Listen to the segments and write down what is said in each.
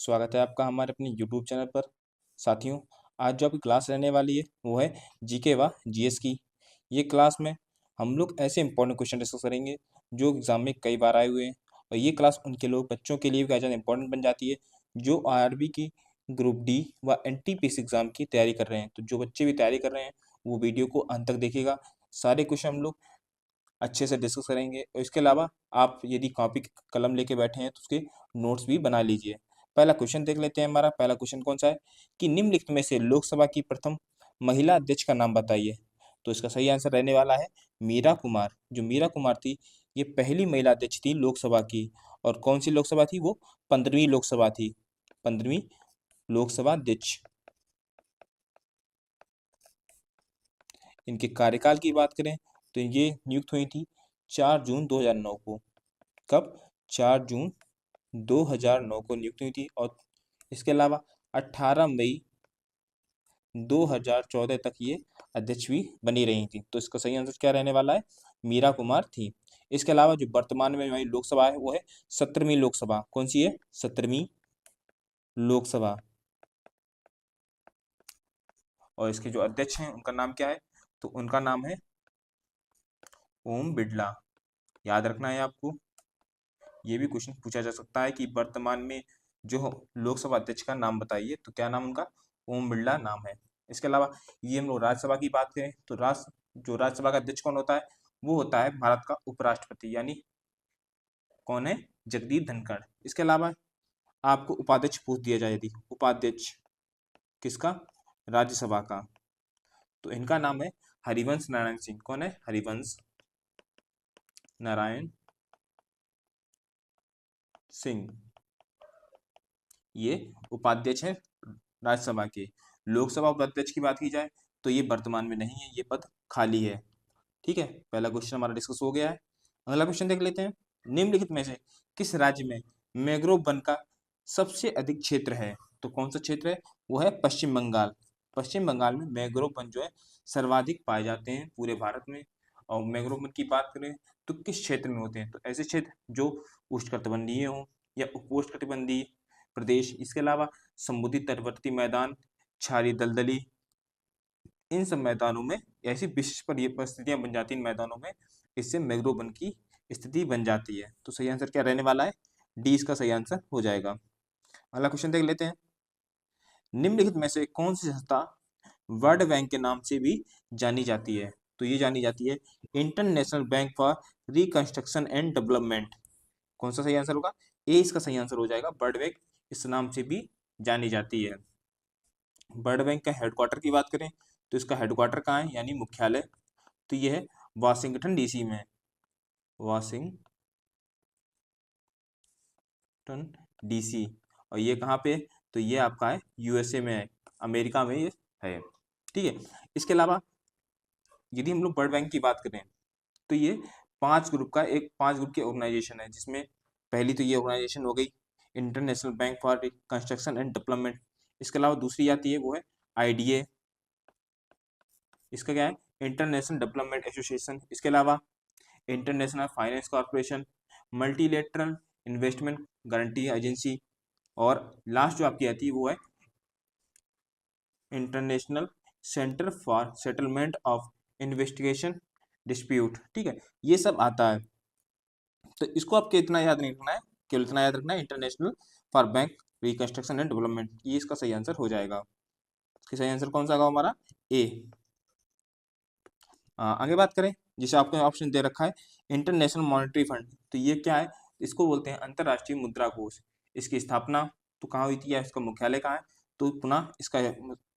स्वागत है आपका हमारे अपने यूट्यूब चैनल पर। साथियों, आज जो आपकी क्लास रहने वाली है वो है जीके व जीएस की। ये क्लास में हम लोग ऐसे इंपॉर्टेंट क्वेश्चन डिस्कस करेंगे जो एग्जाम में कई बार आए हुए हैं, और ये क्लास उनके लोग बच्चों के लिए भी ज़्यादा इंपॉर्टेंट बन जाती है जो आरआरबी की ग्रुप डी व एनटीपीसी एग्जाम की तैयारी कर रहे हैं। तो जो बच्चे भी तैयारी कर रहे हैं वो वीडियो को अंत तक देखिएगा। सारे क्वेश्चन हम लोग अच्छे से डिस्कस करेंगे, और इसके अलावा आप यदि कॉपी कलम लेके बैठे हैं तो उसके नोट्स भी बना लीजिए। पहला क्वेश्चन देख लेते हैं। हमारा पहला क्वेश्चन कौन सा है कि निम्नलिखित में से लोकसभा की प्रथम महिला अध्यक्ष का नाम बताइए। तो इसका सही आंसर रहने वाला है मीरा कुमार। जो मीरा कुमार थी ये पहली महिला अध्यक्ष थी लोकसभा की। और कौन सी लोकसभा थी वो? 15वीं लोकसभा थी। 15वीं लोकसभा अध्यक्ष। इनके कार्यकाल की बात करें तो ये नियुक्त हुई थी 4 जून 2009 को। कब? 4 जून 2009 को नियुक्त हुई थी। और इसके अलावा 18 मई 2014 तक ये अध्यक्ष भी बनी रही थी। तो इसका सही आंसर क्या रहने वाला है? मीरा कुमार थी। इसके अलावा जो वर्तमान में हमारी लोकसभा है वो है 17वीं लोकसभा। कौन सी है? 17वीं लोकसभा। और इसके जो अध्यक्ष हैं उनका नाम क्या है? तो उनका नाम है ओम बिड़ला। याद रखना है आपको। ये भी क्वेश्चन पूछा जा सकता है कि वर्तमान में जो लोकसभा अध्यक्ष का नाम बताइए। तो क्या नाम उनका? ओम बिड़ला नाम है। इसके अलावा ये हम लोग राज्यसभा की बात करें तो जो राज्यसभा का अध्यक्ष कौन होता है? वो होता है भारत का उपराष्ट्रपति, यानी कौन है? जगदीप धनखड़। इसके अलावा आपको उपाध्यक्ष पूछ दिया जाए, यदि उपाध्यक्ष किसका? राज्यसभा का, तो इनका नाम है हरिवंश नारायण सिंह। कौन है? हरिवंश नारायण सिंह। ये उपाध्यक्ष है राज्यसभा के। लोकसभा उपाध्यक्ष की बात की जाए तो ये वर्तमान में नहीं है, ये पद खाली है। ठीक है, पहला क्वेश्चन हमारा डिस्कस हो गया है। अगला क्वेश्चन देख लेते हैं। निम्नलिखित में से किस राज्य में मैंग्रोव वन का सबसे अधिक क्षेत्र है? तो कौन सा क्षेत्र है? वो है पश्चिम बंगाल। पश्चिम बंगाल में मैंग्रोव वन जो है सर्वाधिक पाए जाते हैं पूरे भारत में। और मैंग्रोव वन की बात करें तो किस क्षेत्र में होते हैं? तो ऐसे क्षेत्र जो उष्णकटिबंधीय हों या उपोष्णकटिबंधीय प्रदेश, इसके अलावा समुद्री तटवर्ती मैदान, क्षारीय दलदली, इन सब मैदानों में ऐसी विशिष्ट परिस्थितियां बन जाती हैं इन मैदानों में, इससे मैंग्रोव वन की स्थिति बन जाती है। तो सही आंसर क्या रहने वाला है? डी इसका सही आंसर हो जाएगा। अगला क्वेश्चन देख लेते हैं। निम्नलिखित में से कौन सी संस्था वर्ल्ड बैंक के नाम से भी जानी जाती है? तो ये जानी जाती है international bank for reconstruction and development. कौन सा सही आंसर होगा? ए इसका सही आंसर हो जाएगा। वर्ल्ड बैंक इस नाम से भी जानी जाती है। वर्ल्ड बैंक का हेडक्वार्टर की बात करें तो इसका हेडक्वार्टर कहाँ है, यानी मुख्यालय? तो ये है वाशिंगटन डीसी में। Washington DC. और ये कहाँ पे? तो ये आपका है यूएसए में है, अमेरिका में ये है। ठीक है, इसके अलावा यदि हम लोग वर्ल्ड बैंक की बात करें तो ये 5 ग्रुप की ऑर्गेनाइजेशन है, जिसमें पहली तो ये ऑर्गेनाइजेशन हो गई international bank for construction and development. इसके अलावा दूसरी आती है वो है आईडीए। इसका क्या है? International development association. इसके अलावा international finance corporation, multilateral investment guarantee agency, और लास्ट जो आपकी आती है वो है international centre for settlement of investigation dispute. ठीक है, ये सब आता है। तो इसको आपको इतना याद नहीं रखना है, केवल इतना याद रखना है international for bank reconstruction and development. ये इसका सही आंसर हो जाएगा। इसका सही आंसर कौन सा होगा हमारा? ए। आगे बात करें, जिसे आपको ऑप्शन दे रखा है इंटरनेशनल मॉनेटरी फंड। तो ये क्या है? इसको बोलते हैं अंतरराष्ट्रीय मुद्रा कोष। इसकी स्थापना तो कहाँ हुई थी या इसका मुख्यालय कहाँ है? तो पुनः इसका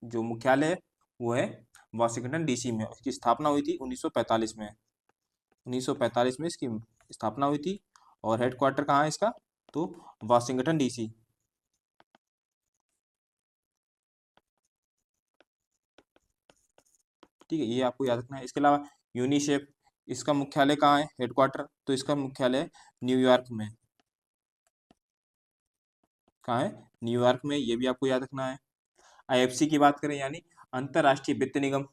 जो मुख्यालय है वो है वाशिंगटन डीसी में। इसकी स्थापना हुई थी 1945 में। 1945 में इसकी स्थापना हुई थी। और हेडक्वार्टर कहाँ है इसका? तो वाशिंगटन डीसी। ठीक है, ये आपको याद रखना है। इसके अलावा यूनिसेफ, इसका मुख्यालय कहाँ है? हेडक्वार्टर तो इसका मुख्यालय न्यूयॉर्क में। कहाँ है? न्यूयॉर्क में। ये भी आपको याद रखना है। आईएफसी की बात करें यानी अंतरराष्ट्रीय वित्त निगम,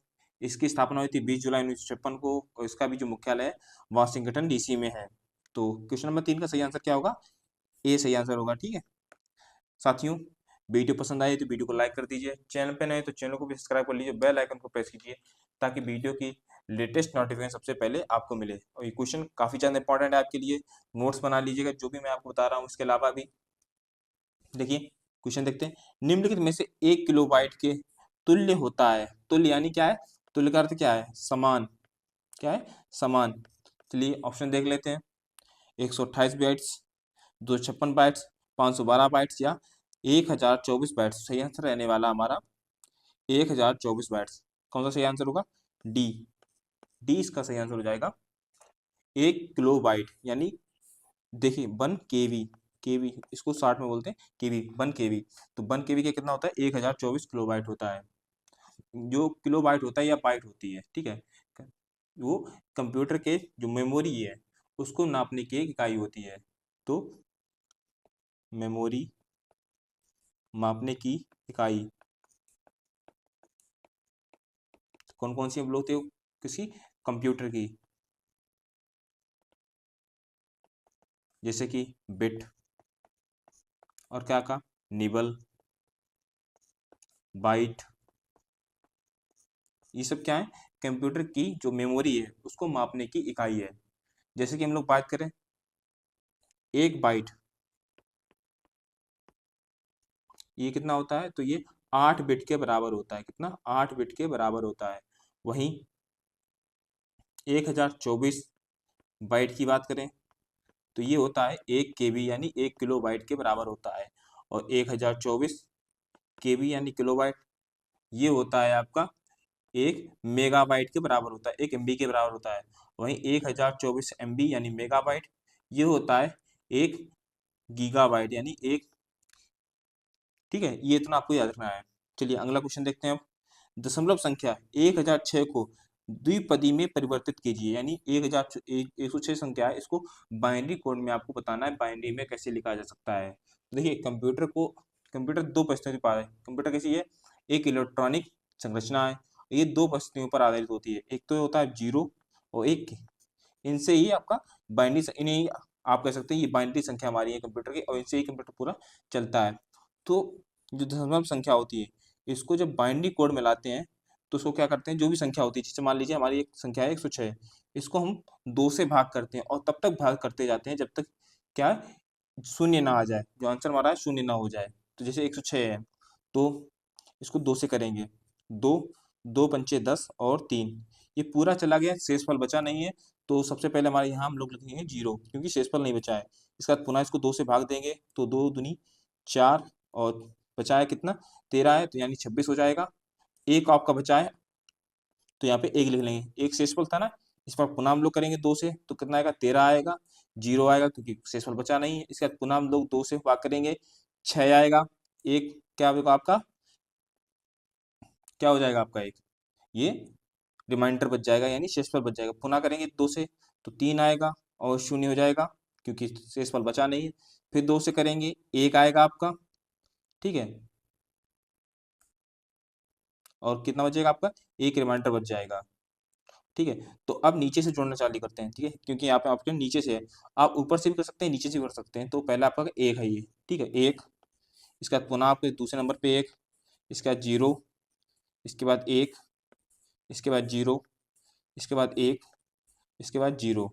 इसकी स्थापना हुई थी 20 जुलाई 1956 को, और इसका भी जो मुख्यालय है वाशिंगटन डीसी में है। तो क्वेश्चन नंबर 3 का सही आंसर क्या होगा? ए सही आंसर होगा। ठीक है, साथियों वीडियो पसंद आए तो वीडियो को लाइक कर दीजिए, चैनल पे नए तो चैनल को भी सब्सक्राइब कर लीजिए, बेल आइकन को प्रेस कीजिए ताकि वीडियो की लेटेस्ट नोटिफिकेशन सबसे पहले आपको मिले। और ये क्वेश्चन काफ़ी ज़्यादा इंपॉर्टेंट है आपके लिए, नोट्स बना लीजिएगा जो भी मैं आपको बता रहा हूँ। इसके अलावा भी देखिए क्वेश्चन देखते हैं, निम्नलिखित में से 1 किलोबाइट के तुल्य होता है। तुल्य यानी क्या है? तुल्य का अर्थ क्या है? समान। क्या है? समान। चलिए ऑप्शन देख लेते हैं, 128 बाइट्स, 256 बाइट्स, 512 बाइट्स या 1024 बाइट्स। सही आंसर रहने वाला हमारा 1024 बाइट्स। कौन सा सही आंसर होगा? डी। डी इसका सही आंसर हो जाएगा। 1 किलोबाइट यानी देखिए 1 केवी, केवी इसको 60 में बोलते हैं केवी, 1 केवी। तो 1 केवी का कितना होता है? 1024 किलोबाइट होता है। जो किलोबाइट होता है या बाइट होती है, ठीक है, वो कंप्यूटर के जो मेमोरी है उसको नापने की एक इकाई होती है। तो मेमोरी मापने की इकाई कौन कौन सी हम लोग थे किसी कंप्यूटर की? जैसे कि बिट, और क्या का? निबल, बाइट, ये सब क्या है? कंप्यूटर की जो मेमोरी है उसको मापने की इकाई है। जैसे कि हम लोग बात करें 1 बाइट, ये कितना होता है? तो ये 8 बिट के बराबर होता है। कितना? 8 बिट के बराबर होता है। वहीं 1024 बाइट की बात करें तो ये होता है 1 केबी यानी 1 किलोबाइट के बराबर होता है। और 1024 केबी यानी किलोबाइट ये होता है आपका 1 मेगाबाइट के बराबर होता है, 1 MB के बराबर होता है। वहीं 1024 MB यानी मेगाबाइट ये होता है 1 गीगाबाइट यानी एक। ठीक है, ये इतना आपको याद रखना है। चलिए अगला क्वेश्चन देखते हैं अब। दशमलव संख्या 1006 को द्विपदी में परिवर्तित कीजिए। यानी 106 संख्या है, इसको बाइनरी कोड में आपको बताना है, बाइनरी में कैसे लिखा जा सकता है। तो देखिए कंप्यूटर दो परिस्थितियों पर है। कंप्यूटर कैसी है? एक इलेक्ट्रॉनिक संरचना है, ये दो परिस्थितियों पर आधारित होती है। एक तो होता है जीरो और एक, इनसे ही आपका बाइनरी, इन्हें आप कह सकते हैं ये बाइनरी संख्या हमारी है कंप्यूटर की, और इनसे ही कंप्यूटर पूरा चलता है। तो जो दशमलव संख्या होती है इसको जब बाइनरी कोड में लाते हैं तो उसको क्या करते हैं, जो भी संख्या होती है, जैसे मान लीजिए हमारी एक संख्या है 106, इसको हम 2 से भाग करते हैं और तब तक भाग करते जाते हैं जब तक क्या शून्य ना आ जाए, जो आंसर हमारा है शून्य ना हो जाए। तो जैसे 106 है तो इसको 2 से करेंगे, 2, 2 पंचे 10 और 3, ये पूरा चला गया, शेषफल बचा नहीं है। तो सबसे पहले हमारे यहाँ हम लोग लिखेंगे 0 क्योंकि शेषफल नहीं बचा है। इसके बाद पुनः इसको 2 से भाग देंगे तो 2 दूनी 4 और बचा है कितना? 13 है, तो यानी 26 हो जाएगा। एक आपका बचा है तो यहाँ पे 1 लिख लेंगे, एक शेषफल था ना, इस पर पुनः हम लोग करेंगे 2 से तो कितना आएगा? 13 आएगा, 0 आएगा क्योंकि शेषफल बचा नहीं है। इसके बाद पुनः हम लोग 2 से भाग करेंगे, 6 आएगा, एक क्या होगा आपका? क्या हो जाएगा आपका? एक ये रिमाइंडर बच जाएगा यानी शेषफल बच जाएगा। पुनः करेंगे 2 से तो 3 आएगा और 0 हो जाएगा क्योंकि शेषफल बचा नहीं है। फिर 2 से करेंगे, 1 आएगा आपका, ठीक है, और कितना बचेगा आपका? एक रिमाइंडर बच जाएगा। ठीक है, तो अब नीचे से जोड़ना चालू करते हैं, ठीक है, क्योंकि यहाँ पे ऑप्शन नीचे से है। आप ऊपर से भी कर सकते हैं, नीचे से भी कर सकते हैं। तो पहला आपका 1 है ये, ठीक है, 1, इसके बाद पुनः आपके दूसरे नंबर पे 1, इसके बाद 0, इसके बाद 1, इसके बाद 0, इसके बाद 1, इसके बाद 0।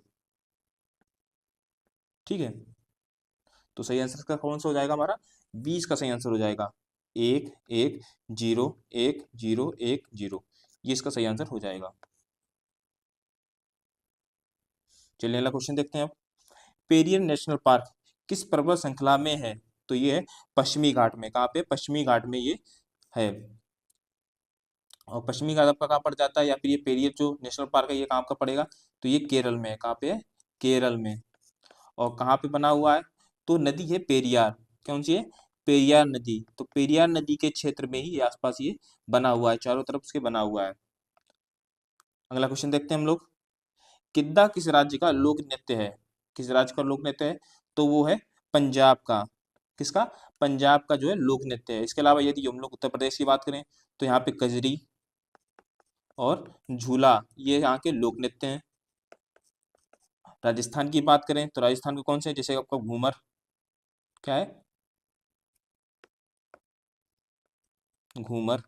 ठीक है, तो सही आंसर का कौन सा हो जाएगा हमारा? 20 का सही आंसर हो जाएगा। 1 1 0 1 0 1 0, ये इसका सही आंसर हो जाएगा। चलिए अगला क्वेश्चन देखते हैं अब। पेरियर नेशनल पार्क किस पर्वत श्रृंखला में है? तो ये है पश्चिमी घाट में। कहाँ पे? पश्चिमी घाट में ये है। और पश्चिमी घाट आपका कहाँ पड़ जाता है, या फिर ये पेरियर जो नेशनल पार्क है ये कहाँ का पड़ेगा? तो ये केरल में है। कहाँ पे है? केरल में। और कहाँ पे बना हुआ है? तो नदी है पेरियार। कौन सी है? पेरियार नदी। तो पेरियार नदी के क्षेत्र में ही आसपास ये बना हुआ है, चारों तरफ उसके बना हुआ है। अगला क्वेश्चन देखते हैं हम लोग। किद्दा किस राज्य का लोक नृत्य है? किस राज्य का लोक नृत्य है? तो वो है पंजाब का। किसका? पंजाब का जो है लोक नृत्य है। इसके अलावा यदि हम लोग उत्तर प्रदेश की बात करें तो यहाँ पे कजरी और झूला ये यहाँ के लोक नृत्य हैं। राजस्थान की बात करें तो राजस्थान के कौन से? जैसे आपका घूमर, क्या है? घूमर।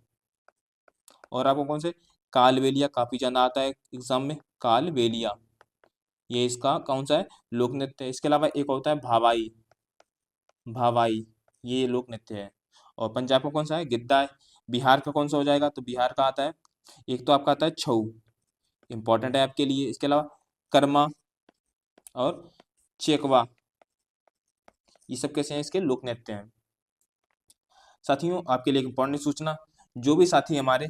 और आपको कौन से, कालबेलिया काफी ज्यादा आता है एग्जाम में, कालबेलिया, ये इसका कौन सा है, लोक नृत्य है। इसके अलावा एक होता है भावाई, भावाई, ये लोक नृत्य है। और पंजाब का कौन सा है, गिद्दा है। बिहार का कौन सा हो जाएगा, तो बिहार का आता है, एक तो आपका आता है छऊ, इंपॉर्टेंट है आपके लिए। इसके अलावा कर्मा और चेकवा, ये सब कैसे हैं, इसके लोक नृत्य हैं। साथियों आपके लिए एक इंपॉर्टेंट सूचना, जो भी साथी हमारे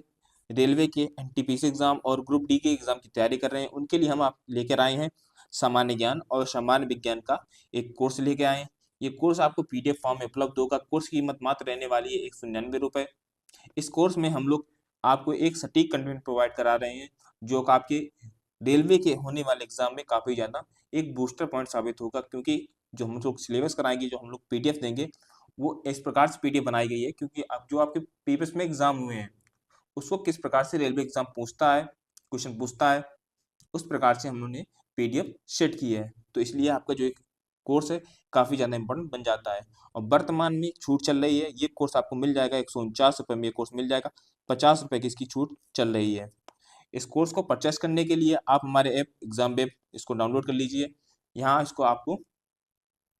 रेलवे के एनटीपीसी एग्जाम और ग्रुप डी के एग्जाम की तैयारी कर रहे हैं, उनके लिए हम आप लेकर आए हैं सामान्य ज्ञान और सामान्य विज्ञान का एक कोर्स लेके आए हैं। ये कोर्स आपको पीडीएफ फॉर्म में उपलब्ध होगा। कोर्स की कीमत मात्र रहने वाली है 199 रुपए। इस कोर्स में हम लोग आपको एक सटीक कंटेंट प्रोवाइड करा रहे हैं, जो आपके रेलवे के होने वाले एग्जाम में काफी ज्यादा एक बूस्टर पॉइंट साबित होगा। क्योंकि जो हम लोग सिलेबस कराएंगे, जो हम लोग पीडीएफ देंगे, वो इस प्रकार से पीडीएफ बनाई गई है, क्योंकि अब जो आपके प्रीवियस में एग्जाम हुए हैं, उसको किस प्रकार से रेलवे एग्जाम पूछता है, क्वेश्चन पूछता है, उस प्रकार से हम लोगों ने पीडीएफ सेट की है। तो इसलिए आपका जो एक कोर्स है काफी ज्यादा इंपॉर्टेंट बन जाता है। और वर्तमान में छूट चल रही है, ये कोर्स आपको मिल जाएगा 149 रुपये में, ये कोर्स मिल जाएगा, 50 रुपये की इसकी छूट चल रही है। इस कोर्स को परचेस करने के लिए आप हमारे ऐप एग्जाम वेब इसको डाउनलोड कर लीजिए, यहाँ इसको आपको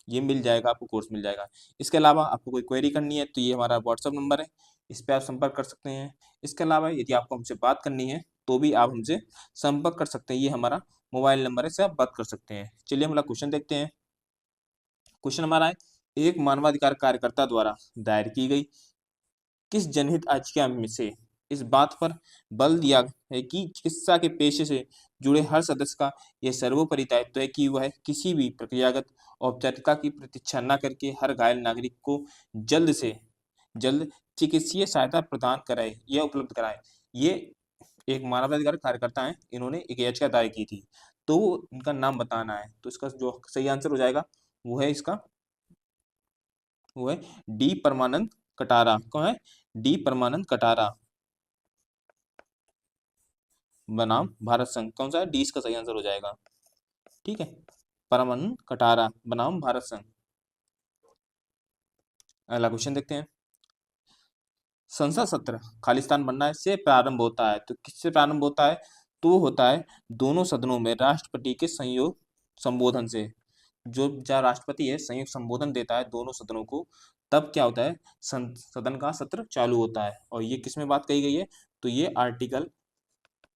ये मिल जाएगा, आपको कोर्स मिल जाएगा। इसके अलावा आपको कोई क्वेरी करनी है तो ये हमारा व्हाट्सअप नंबर है, इस पर आप संपर्क कर सकते हैं। इसके अलावा यदि आपको हमसे बात करनी है तो भी आप हमसे संपर्क कर सकते हैं, ये हमारा मोबाइल नंबर है, इससे आप बात कर सकते हैं। चलिए हमारा क्वेश्चन देखते हैं। क्वेश्चन हमारा है, एक मानवाधिकार कार्यकर्ता द्वारा दायर की गई किस जनहित याचिका में से इस बात पर बल दिया है कि चिकित्सा के पेशे से जुड़े हर सदस्य का यह सर्वोपरि दायित्व है कि वह किसी भी प्रक्रियागत औपचारिकता की प्रतीक्षा न करके हर घायल नागरिक को जल्द से जल्द चिकित्सीय सहायता प्रदान कराए या उपलब्ध कराए। ये एक मानवाधिकार कार्यकर्ता है, इन्होंने एक याचिका दायर की थी, तो इनका नाम बताना है। तो इसका जो सही आंसर हो जाएगा वो है इसका, वो है डी परमानंद कटारा। कौन है, डी परमानंद कटारा बनाम भारत संघ। कौन सा है, डी इसका सही आंसर हो जाएगा। ठीक है, परमानंद कटारा बनाम भारत संघ। अगला क्वेश्चन देखते हैं। संसद सत्र खालिस्तान बनना से प्रारंभ होता है, तो किससे प्रारंभ होता है, तो वो होता है दोनों सदनों में राष्ट्रपति के संयोग संबोधन से। जो जहाँ राष्ट्रपति है संयुक्त संबोधन देता है दोनों सदनों को, तब क्या होता है, सदन का सत्र चालू होता है। और ये किसमें बात कही गई है, तो ये आर्टिकल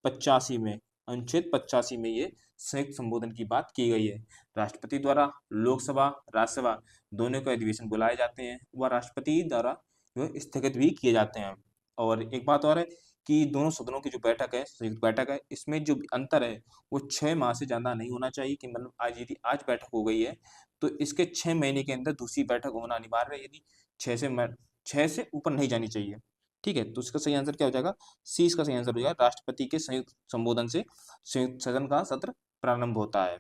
85 में, अनुच्छेद 85 में ये संयुक्त संबोधन की बात की गई है। राष्ट्रपति द्वारा लोकसभा राज्यसभा दोनों के अधिवेशन बुलाए जाते हैं, वह राष्ट्रपति द्वारा जो स्थगित भी किए जाते हैं। और एक बात और है कि दोनों सदनों की जो बैठक है, संयुक्त बैठक है, इसमें जो अंतर है वो 6 माह से ज्यादा नहीं होना चाहिए। कि मतलब आज यदि आज बैठक हो गई है तो इसके 6 महीने के अंदर दूसरी बैठक होना अनिवार्य है, यदि 6 से ऊपर नहीं जानी चाहिए। ठीक है, तो इसका सही आंसर क्या हो जाएगा, सी इसका सही आंसर हो जाएगा। राष्ट्रपति के संयुक्त संबोधन से संयुक्त सदन का सत्र प्रारंभ होता है।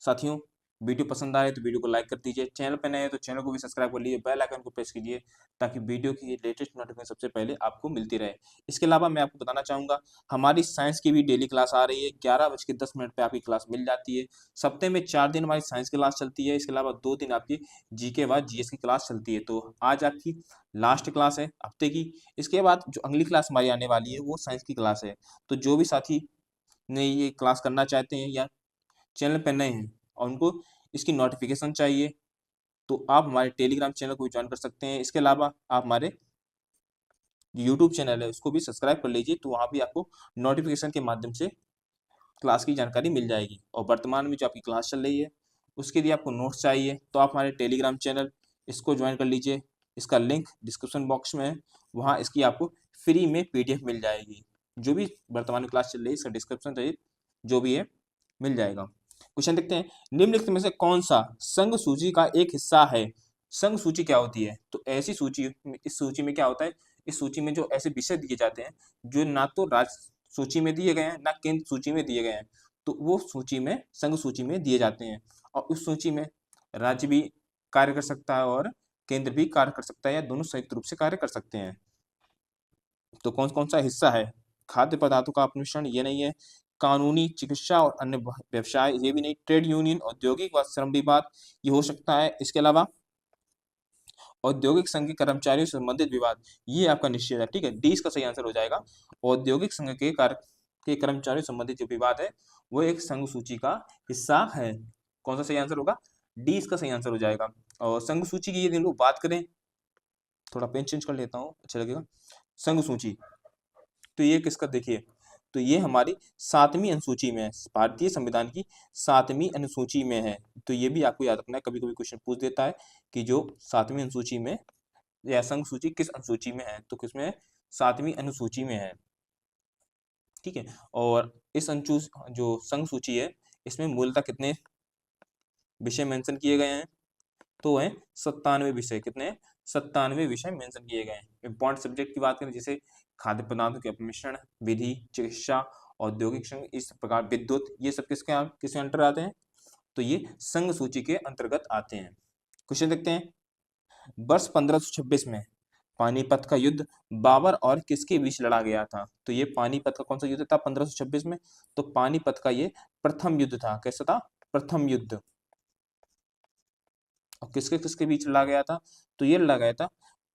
साथियों वीडियो पसंद आए तो वीडियो को लाइक कर दीजिए, चैनल पर नए हैं तो चैनल को भी सब्सक्राइब कर लीजिए, बेल आइकन को प्रेस कीजिए ताकि वीडियो की लेटेस्ट नोटिफिकेशन सबसे पहले आपको मिलती रहे। इसके अलावा मैं आपको बताना चाहूंगा, हमारी साइंस की भी डेली क्लास आ रही है, 11:10 पे आपकी क्लास मिल जाती है। सप्ताह में 4 दिन हमारी साइंस की क्लास चलती है, इसके अलावा 2 दिन आपकी जीके व जीएस की क्लास चलती है। तो आज आपकी लास्ट क्लास है हफ्ते की, इसके बाद जो अगली क्लास हमारी आने वाली है वो साइंस की क्लास है। तो जो भी साथी ने ये क्लास करना चाहते हैं या चैनल पर नए हैं और उनको इसकी नोटिफिकेशन चाहिए, तो आप हमारे टेलीग्राम चैनल को भी ज्वाइन कर सकते हैं। इसके अलावा आप हमारे यूट्यूब चैनल है उसको भी सब्सक्राइब कर लीजिए, तो वहाँ भी आपको नोटिफिकेशन के माध्यम से क्लास की जानकारी मिल जाएगी। और वर्तमान में जो आपकी क्लास चल रही है उसके लिए आपको नोट्स चाहिए तो आप हमारे टेलीग्राम चैनल इसको ज्वाइन कर लीजिए, इसका लिंक डिस्क्रिप्शन बॉक्स में है, वहाँ इसकी आपको फ्री में पीडीएफ मिल जाएगी। जो भी वर्तमान में क्लास चल रही है इसका डिस्क्रिप्शन चाहिए, जो भी है मिल जाएगा। क्वेश्चन देखते हैं, निम्नलिखित में से कौन सा संघ सूची का एक हिस्सा है। संघ सूची क्या होती है, तो ऐसी सूची, इस सूची में क्या होता है, इस सूची में जो ऐसे विषय दिए जाते हैं जो ना तो राज्य सूची में दिए गए हैं ना केंद्र सूची में दिए गए हैं, तो वो सूची में संघ सूची में दिए जाते हैं। और उस सूची में राज्य भी कार्य कर सकता है और केंद्र भी कार्य कर सकता है, या दोनों संयुक्त रूप से कार्य कर सकते हैं। तो कौन कौन सा हिस्सा है, खाद्य पदार्थों का अपमिश्रण ये नहीं है, कानूनी, चिकित्सा और अन्य व्यवसाय ये भी नहीं, ट्रेड यूनियन, औद्योगिक व श्रम विवाद ये हो सकता है। इसके अलावा औद्योगिक संघ के कर्मचारियों से संबंधित विवाद, ये आपका निश्चित है, ठीक है, डी इसका सही आंसर हो जाएगा। औद्योगिक संघ के कर्मचारियों से संबंधित जो विवाद है वो एक संघ सूची का हिस्सा है। कौन सा सही आंसर होगा? डी इसका सही आंसर हो जाएगा। और संघ सूची की यदि हम लोग बात करें, थोड़ा पेन चेंज कर लेता हूँ, अच्छा लगेगा। संघ सूची, तो ये किसका, देखिए, तो ये हमारी 7वीं अनुसूची में है, भारतीय संविधान की 7वीं अनुसूची में है। तो ये भी आपको याद रखना है, कभी कभी क्वेश्चन पूछ देता है कि जो 7वीं अनुसूची में या संघ सूची किस अनुसूची में है, तो किसमें है? 7वीं अनुसूची में है, ठीक है। और इस जो संघ सूची है, इसमें मूलतः कितने विषय मेंशन किए गए हैं? तो है 97 विषय। कितने? 97 विषय मेंशन किए गए हैं। इंपॉर्टेंट सब्जेक्ट की बात करें, जैसे खाद्य पदार्थों के अपमिश्रण विधि, चिकित्सा, औद्योगिक संघ, इस प्रकार विद्युत, ये सब किसके अंतर आते हैं? तो ये संघ सूची के अंतर्गत आते हैं। क्वेश्चन देखते हैं। वर्ष 1526 में पानीपत का युद्ध बाबर और किसके बीच लड़ा गया था? तो ये पानीपत का कौन सा युद्ध था 1526 में? तो पानीपत का ये प्रथम युद्ध था। कैसा था? प्रथम युद्ध। और किसके किसके बीच लड़ा गया था? तो ये लड़ा गया था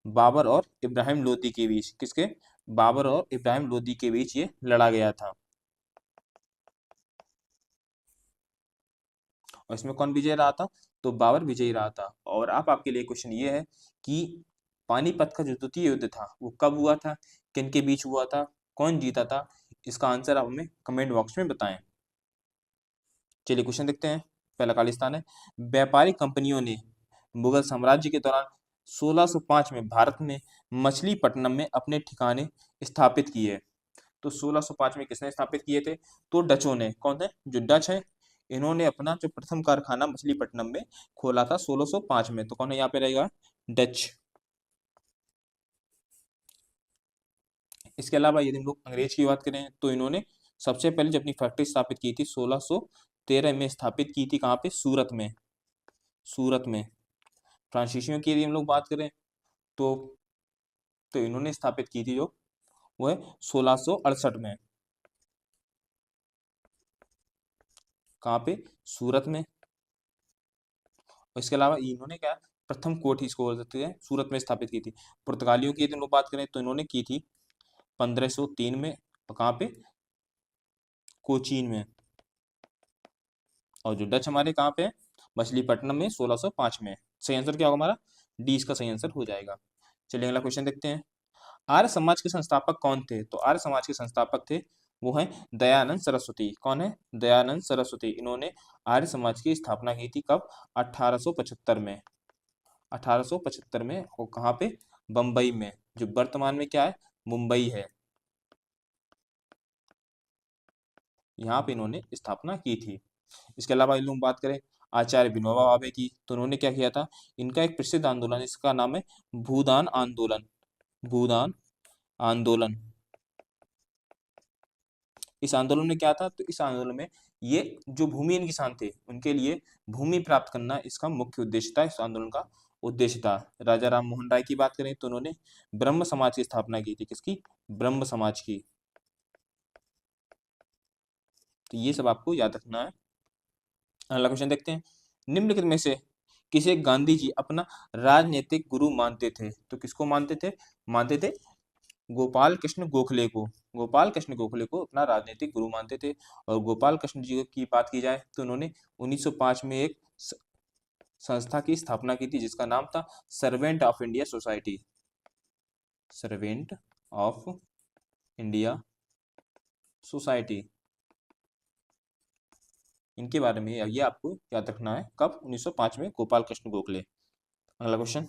बाबर और इब्राहिम लोदी के बीच। किसके? बाबर और इब्राहिम लोदी के बीच ये लड़ा गया था। और इसमें कौन विजय रहा था? तो बाबर विजयी रहा था। और अब आपके लिए क्वेश्चन ये है कि पानीपत का जो द्वितीय युद्ध था वो कब हुआ था, किन के बीच हुआ था, कौन जीता था? इसका आंसर आप हमें कमेंट बॉक्स में बताएं। चलिए क्वेश्चन देखते हैं। पहला खालिस्तान है, व्यापारिक कंपनियों ने मुगल साम्राज्य के दौरान 1605 में भारत में मछलीपट्टनम में अपने ठिकाने स्थापित किए। तो 1605 में किसने स्थापित किए थे? तो डचों ने। कौन थे? जो डच है, इन्होंने अपना जो प्रथम कारखाना मछलीपट्टनम में खोला था 1605 में। तो कौन है यहाँ पे रहेगा? डच। इसके अलावा यदि हम लोग अंग्रेज की बात करें, तो इन्होंने सबसे पहले जब अपनी फैक्ट्री स्थापित की थी 1613 में स्थापित की थी। कहाँ पे? सूरत में। सूरत में। फ्रांसीसियों की यदि हम लोग बात करें, तो इन्होंने स्थापित की थी जो वो है 1668 में। कहाँ पे? सूरत में। और इसके अलावा इन्होंने क्या, प्रथम कोठी इसको बोल सकते हैं, सूरत में स्थापित की थी। पुर्तगालियों की यदि हम लोग बात करें, तो इन्होंने की थी 1503 में। कहाँ पे? कोचीन में। और जो डच हमारे कहाँ पे? मछलीपट्टनम में 1605 में। सही आंसर क्या होगा हमारा? डी इसका सही आंसर हो जाएगा। चलिए अगला क्वेश्चन देखते हैं। आर्य समाज के संस्थापक कौन थे? तो आर्य समाज के संस्थापक थे वो है दयानंद सरस्वती। कौन है? दयानंद सरस्वती। इन्होंने आर्य समाज की स्थापना की थी कब? 1875 में। 1875 में। और कहाँ पे? बम्बई में, जो वर्तमान में क्या है? मुंबई है। यहाँ पे इन्होंने स्थापना की थी। इसके अलावा इन लोग बात करें आचार्य विनोबा भावे की, तो उन्होंने क्या किया था? इनका एक प्रसिद्ध आंदोलन, इसका नाम है भूदान आंदोलन। भूदान आंदोलन। इस आंदोलन में क्या था? तो इस आंदोलन में ये जो भूमिहीन किसान थे उनके लिए भूमि प्राप्त करना इसका मुख्य उद्देश्य था। इस आंदोलन का उद्देश्य था। राजा राम मोहन राय की बात करें, तो उन्होंने ब्रह्म समाज की स्थापना की थी। किसकी? ब्रह्म समाज की। तो ये सब आपको याद रखना है। अगला क्वेश्चन देखते हैं। निम्नलिखित में से किसे गांधी जी अपना राजनीतिक गुरु मानते थे? तो किसको मानते थे? मानते थे गोपाल कृष्ण गोखले को। गोपाल कृष्ण गोखले को अपना राजनीतिक गुरु मानते थे। और गोपाल कृष्ण जी की बात की जाए, तो उन्होंने 1905 में एक संस्था की स्थापना की थी जिसका नाम था servant of India society. Servant of India society. इनके बारे में ये आपको याद रखना है। कब? 1905 में गोपाल कृष्ण गोखले। अगला क्वेश्चन।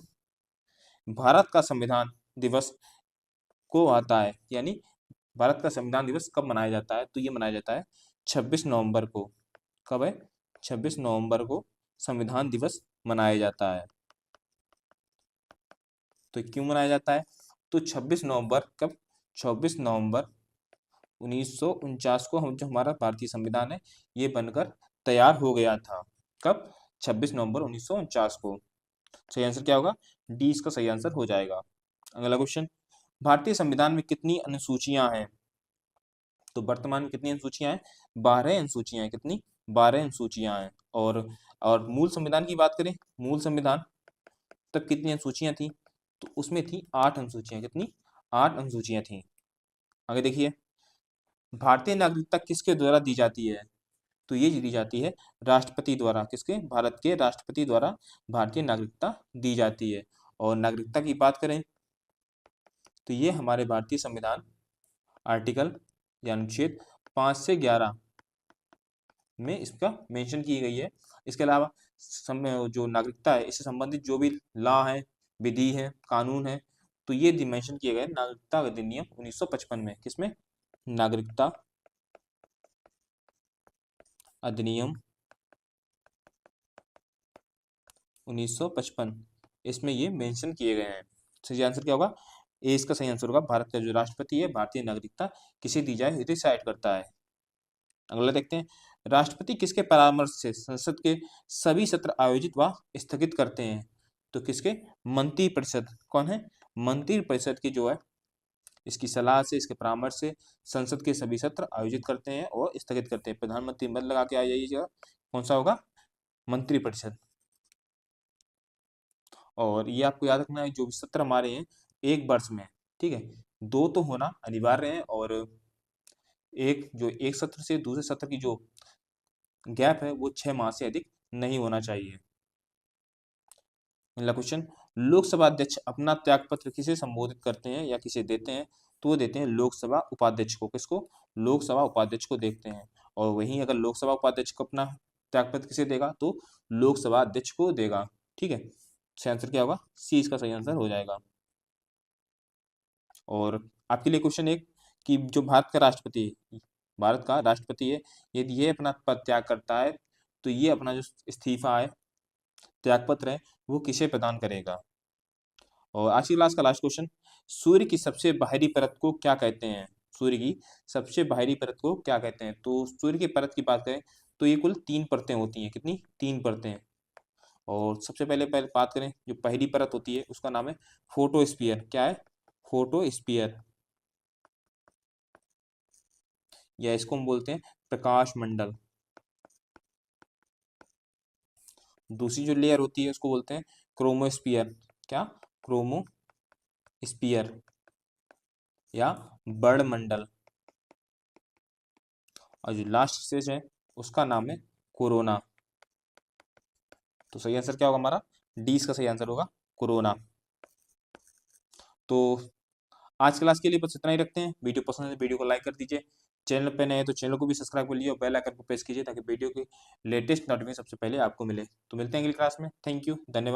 भारत का संविधान दिवस को आता है, यानी भारत का संविधान दिवस कब मनाया जाता है? तो ये मनाया जाता है 26 नवंबर को। कब है? 26 नवंबर को संविधान दिवस मनाया जाता है। तो क्यों मनाया जाता है? तो 26 नवंबर कब? 26 नवंबर 1949 को हम जो हमारा भारतीय संविधान है ये बनकर तैयार हो गया था। कब? 26 नवंबर 1949 को। सही आंसर क्या होगा? डी इसका सही आंसर हो जाएगा। अगला क्वेश्चन। भारतीय संविधान में कितनी अनुसूचियां हैं? तो वर्तमान में कितनी अनुसूचियां हैं? 12 अनुसूचियां हैं। कितनी? 12 अनुसूचियां हैं। और मूल संविधान की बात करें, मूल संविधान तब कितनी अनुसूचियां थी? तो उसमें थी 8 अनुसूचियां। कितनी? 8 अनुसूचियां थी। आगे देखिए, भारतीय नागरिकता किसके द्वारा दी जाती है? तो ये दी जाती है राष्ट्रपति द्वारा। किसके? भारत के राष्ट्रपति द्वारा भारतीय नागरिकता दी जाती है। और नागरिकता की बात करें तो ये हमारे भारतीय संविधान आर्टिकल या अनुच्छेद 5 से 11 में इसका मेंशन की गई है। इसके अलावा जो नागरिकता है इससे संबंधित जो भी लॉ है, विधि है, कानून है, तो ये मेंशन किए गए नागरिकता अधिनियम 1955 में। किसमें? नागरिकता अधिनियम 1955, इसमें ये मेंशन किए गए हैं। सही आंसर क्या होगा? ए इसका सही आंसर होगा। भारत का जो राष्ट्रपति है भारतीय नागरिकता किसे दी जाए डिसाइड करता है। अगला देखते हैं, राष्ट्रपति किसके परामर्श से संसद के सभी सत्र आयोजित व स्थगित करते हैं? तो किसके? मंत्रिपरिषद। कौन है? मंत्रिपरिषद की जो है इसकी सलाह से, इसके परामर्श से संसद के सभी सत्र आयोजित करते हैं और स्थगित करते हैं। प्रधानमंत्री मत लगा के आ जाइएगा, कौन सा होगा? मंत्रिपरिषद। और ये आपको याद रखना है, जो भी सत्र हमारे हैं एक वर्ष में, ठीक है, 2 तो होना अनिवार्य है, और एक सत्र से दूसरे सत्र की जो गैप है वो 6 माह से अधिक नहीं होना चाहिए। अगला क्वेश्चन, लोकसभा अध्यक्ष अपना त्यागपत्र किसे संबोधित करते हैं या किसे देते हैं? तो वो देते हैं लोकसभा उपाध्यक्ष को। किसको? लोकसभा उपाध्यक्ष को देखते हैं। और वहीं अगर लोकसभा उपाध्यक्ष को अपना त्यागपत्र किसे देगा? तो लोकसभा अध्यक्ष को देगा। ठीक है, सही आंसर क्या होगा? सी इसका सही आंसर हो जाएगा। और आपके लिए क्वेश्चन एक कि जो भारत का राष्ट्रपति है, यदि ये अपना पद त्याग करता है तो ये अपना जो इस्तीफा है, त्यागपत्र है, वो किसे प्रदान करेगा? और आज की क्लास का लास्ट क्वेश्चन, सूर्य की सबसे बाहरी परत को क्या कहते हैं? सूर्य की सबसे बाहरी परत को क्या कहते हैं? तो सूर्य की परत की बात करें तो ये कुल 3 परतें होती हैं। कितनी? 3 परतें। और सबसे पहले बात करें, जो पहली परत होती है उसका नाम है फोटोस्फीयर। क्या है? फोटोस्फीयर, या इसको हम बोलते हैं प्रकाश मंडल। दूसरी जो लेयर होती है उसको बोलते हैं क्रोमोस्फीयर। क्या? क्रोमोस्फीयर या बर्ड मंडल। और जो लास्ट स्टेज है उसका नाम है कोरोना। तो सही आंसर क्या होगा हमारा? डी इसका सही आंसर होगा, कोरोना। तो आज क्लास के लिए बस इतना ही रखते हैं। वीडियो पसंद है तो वीडियो को लाइक कर दीजिए। चैनल पे नए हैं तो चैनल को भी सब्सक्राइब कर लीजिए और बेल आइकन को प्रेस कीजिए ताकि वीडियो की लेटेस्ट नोटिफिकेशन सबसे पहले आपको मिले। तो मिलते हैं अगली क्लास में। थैंक यू, धन्यवाद।